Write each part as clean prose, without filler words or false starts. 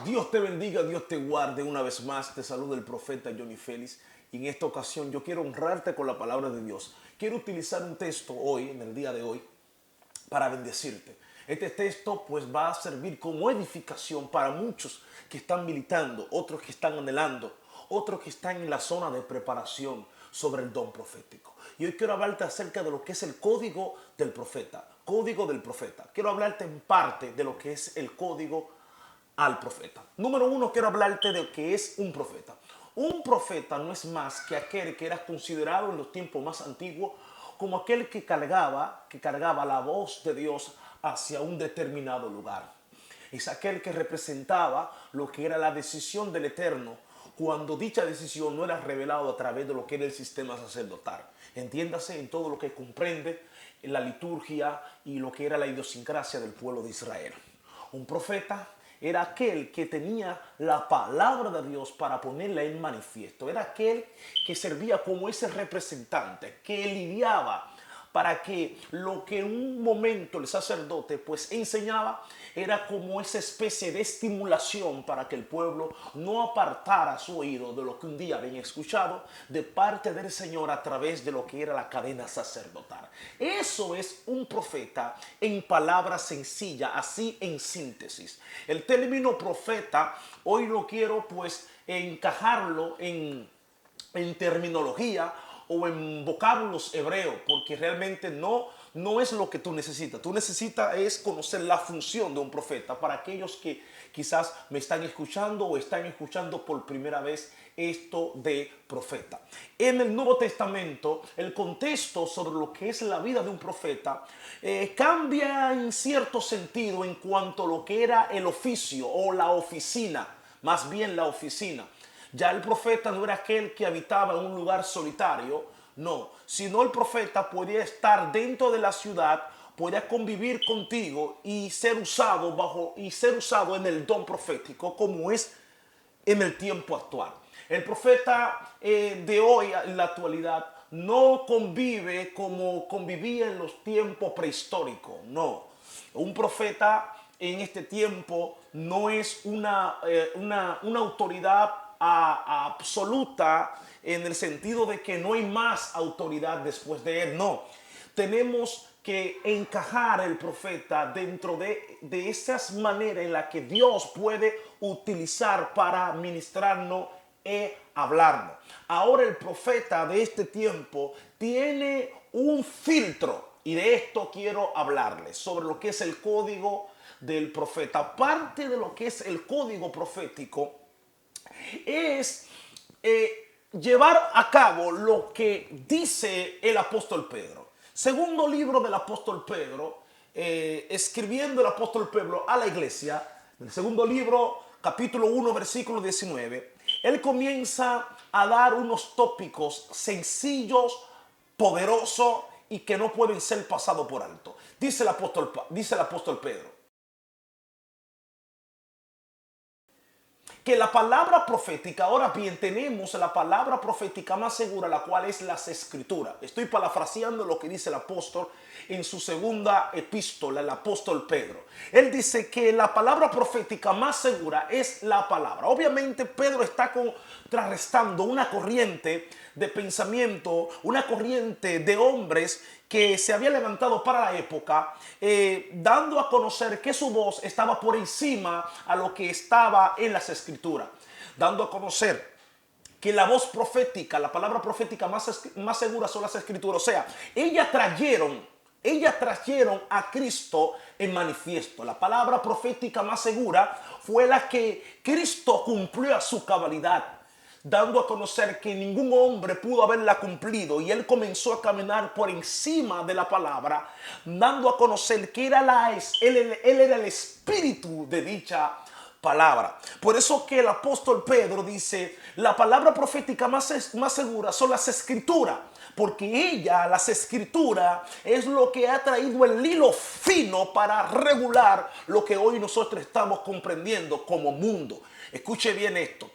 Dios te bendiga, Dios te guarde. Una vez más te saluda el profeta Johnny Félix. Y en esta ocasión yo quiero honrarte con la palabra de Dios. Quiero utilizar un texto hoy, en el día de hoy, para bendecirte. Este texto pues va a servir como edificación para muchos que están militando, otros que están anhelando, otros que están en la zona de preparación sobre el don profético. Y hoy quiero hablarte acerca de lo que es el código del profeta. Código del profeta. Quiero hablarte en parte de lo que es el código al profeta. Número uno, quiero hablarte de lo que es un profeta. Un profeta no es más que aquel que era considerado en los tiempos más antiguos como aquel que cargaba la voz de Dios hacia un determinado lugar. Es aquel que representaba lo que era la decisión del Eterno cuando dicha decisión no era revelada a través de lo que era el sistema sacerdotal. Entiéndase en todo lo que comprende la liturgia y lo que era la idiosincrasia del pueblo de Israel. Un profeta era aquel que tenía la palabra de Dios para ponerla en manifiesto. Era aquel que servía como ese representante, que lidiaba para que lo que en un momento el sacerdote pues enseñaba era como esa especie de estimulación para que el pueblo no apartara su oído de lo que un día habían escuchado de parte del Señor a través de lo que era la cadena sacerdotal. Eso es un profeta en palabras sencillas, así en síntesis. El término profeta hoy lo quiero pues encajarlo en terminología o en vocablos hebreos, porque realmente no es lo que tú necesitas. Tú necesitas es conocer la función de un profeta. Para aquellos que quizás me están escuchando o están escuchando por primera vez esto de profeta. En el Nuevo Testamento, el contexto sobre lo que es la vida de un profeta cambia en cierto sentido en cuanto a lo que era el oficio o la oficina, más bien la oficina. Ya el profeta no era aquel que habitaba en un lugar solitario, no, sino el profeta podía estar dentro de la ciudad, podía convivir contigo y ser usado en el don profético como es en el tiempo actual. El profeta de hoy en la actualidad no convive como convivía en los tiempos prehistóricos, no. Un profeta en este tiempo no es una autoridad absoluta en el sentido de que no hay más autoridad después de él, no. Tenemos que encajar el profeta dentro de esas maneras en las que Dios puede utilizar para ministrarnos y hablarnos. Ahora el profeta de este tiempo tiene un filtro y de esto quiero hablarles sobre lo que es el código del profeta. Aparte de lo que es el código profético, es llevar a cabo lo que dice el apóstol Pedro. Segundo libro del apóstol Pedro, escribiendo el apóstol Pedro a la iglesia, el segundo libro, capítulo 1, versículo 19, él comienza a dar unos tópicos sencillos, poderosos y que no pueden ser pasados por alto. Dice el apóstol Pedro que la palabra profética, ahora bien, tenemos la palabra profética más segura, la cual es las escrituras. Estoy parafraseando lo que dice el apóstol en su segunda epístola, el apóstol Pedro. Él dice que la palabra profética más segura es la palabra. Obviamente Pedro está contrarrestando una corriente de pensamiento, una corriente de hombres que se había levantado para la época, dando a conocer que su voz estaba por encima a lo que estaba en las escrituras, dando a conocer que la voz profética, la palabra profética más segura son las escrituras. O sea, ellas trajeron a Cristo en manifiesto. La palabra profética más segura fue la que Cristo cumplió a su cabalidad, dando a conocer que ningún hombre pudo haberla cumplido, y él comenzó a caminar por encima de la palabra, dando a conocer que él era el espíritu de dicha palabra. Por eso que el apóstol Pedro dice, la palabra profética más segura son las escrituras, porque las escrituras, es lo que ha traído el hilo fino para regular lo que hoy nosotros estamos comprendiendo como mundo. Escuche bien esto.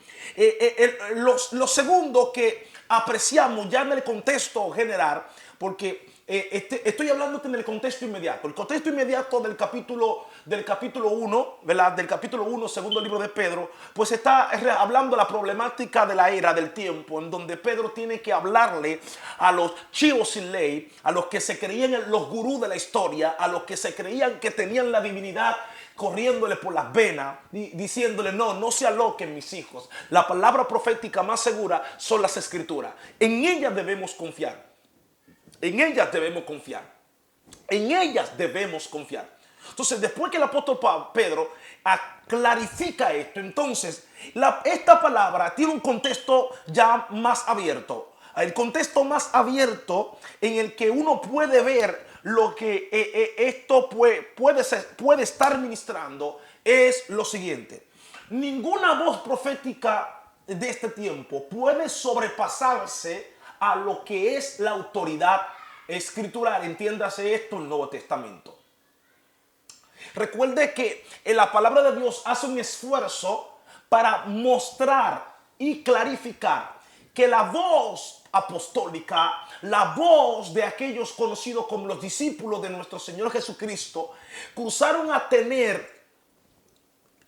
Lo segundo que apreciamos ya en el contexto general porque estoy hablándote en el contexto inmediato. El contexto inmediato del capítulo 1, ¿verdad? Del capítulo 1, segundo libro de Pedro, pues está hablando de la problemática de la era, del tiempo, en donde Pedro tiene que hablarle a los chivos sin ley, a los que se creían los gurús de la historia, a los que se creían que tenían la divinidad corriéndole por las venas, diciéndole: no se aloquen mis hijos. La palabra profética más segura son las escrituras. En ellas debemos confiar. En ellas debemos confiar. En ellas debemos confiar. Entonces, después que el apóstol Pedro clarifica esto, entonces esta palabra tiene un contexto ya más abierto. El contexto más abierto en el que uno puede ver lo que esto puede estar ministrando es lo siguiente. Ninguna voz profética de este tiempo puede sobrepasarse a lo que es la autoridad escritural. Entiéndase esto en el Nuevo Testamento. Recuerde que la palabra de Dios hace un esfuerzo para mostrar y clarificar que la voz apostólica, la voz de aquellos conocidos como los discípulos de nuestro Señor Jesucristo, cruzaron a tener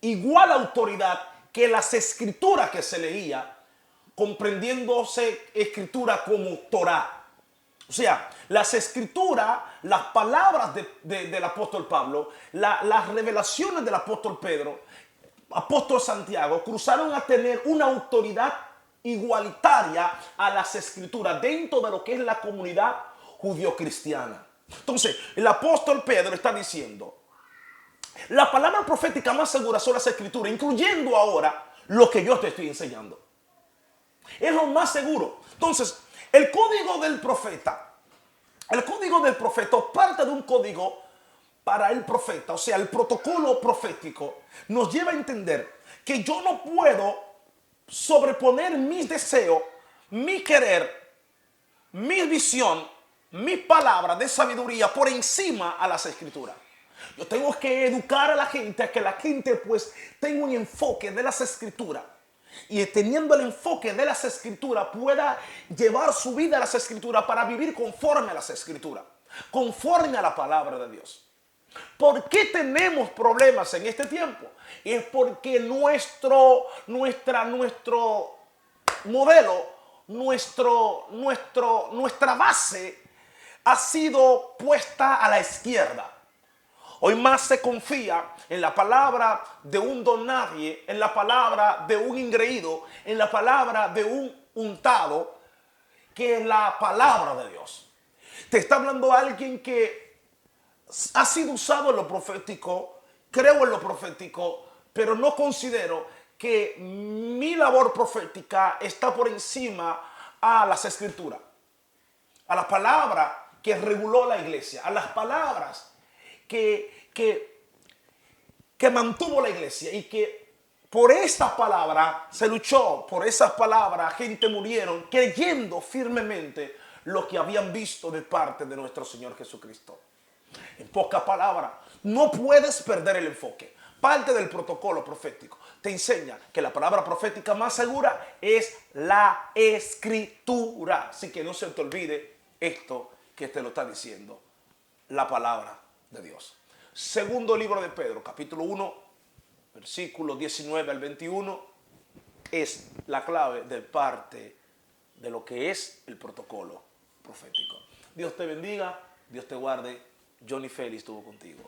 igual autoridad que las escrituras que se leía, comprendiéndose escritura como Torá. O sea, las escrituras, las palabras del apóstol Pablo, las revelaciones del apóstol Pedro, apóstol Santiago, cruzaron a tener una autoridad igualitaria a las escrituras dentro de lo que es la comunidad judío-cristiana. Entonces, el apóstol Pedro está diciendo: la palabra profética más segura son las escrituras, incluyendo ahora lo que yo te estoy enseñando. Es lo más seguro. Entonces, el código del profeta, parte de un código para el profeta, o sea, el protocolo profético, nos lleva a entender que yo no puedo sobreponer mis deseos, mi querer, mi visión, mi palabra de sabiduría por encima a las escrituras. Yo tengo que educar a la gente a que la gente pues tenga un enfoque de las escrituras. Y teniendo el enfoque de las escrituras pueda llevar su vida a las escrituras para vivir conforme a las escrituras, conforme a la palabra de Dios. ¿Por qué tenemos problemas en este tiempo? Es porque nuestro modelo, nuestra base ha sido puesta a la izquierda. Hoy más se confía en la palabra de un don nadie, en la palabra de un ingreído, en la palabra de un untado, que en la palabra de Dios. Te está hablando alguien que ha sido usado en lo profético, creo en lo profético, pero no considero que mi labor profética está por encima a las escrituras, a la palabra que reguló la iglesia, a las palabras que mantuvo la iglesia, y que por esta palabra se luchó, por esas palabras gente murieron creyendo firmemente lo que habían visto de parte de nuestro Señor Jesucristo. En pocas palabras, no puedes perder el enfoque. Parte del protocolo profético te enseña que la palabra profética más segura es la escritura. Así que no se te olvide esto que te lo está diciendo la palabra de Dios. Segundo libro de Pedro, capítulo 1, versículos 19 al 21, es la clave de parte de lo que es el protocolo profético. Dios te bendiga, Dios te guarde. Johnny Félix estuvo contigo.